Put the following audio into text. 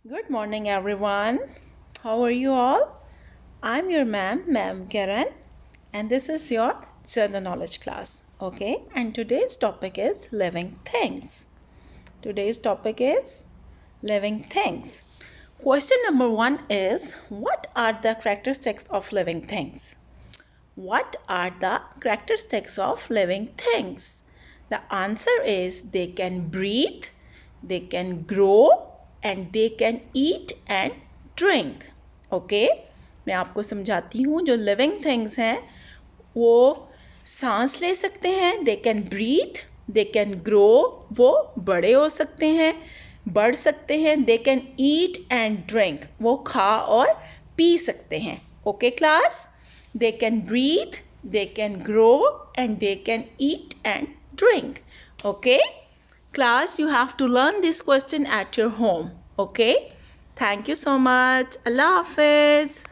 Good morning, everyone. How are you all? I'm your Ma'am Karen, and this is your general knowledge class. Okay, and today's topic is living things. Today's topic is living things. Question number 1 is: what are the characteristics of living things? What are the characteristics of living things? The answer is they can breathe, they can grow, and they can eat and drink. Okay? मैं आपको समझाती हूँ जो living things हैं वो सांस ले सकते हैं, they can breathe, they can grow, वो बड़े हो सकते हैं, बढ़ सकते हैं, they can eat and drink, वो खा और पी सकते हैं. Okay class? They can breathe, they can grow, and they can eat and drink. Okay? Class, you have to learn this question at your home. Okay? Thank you so much. Allah Hafiz.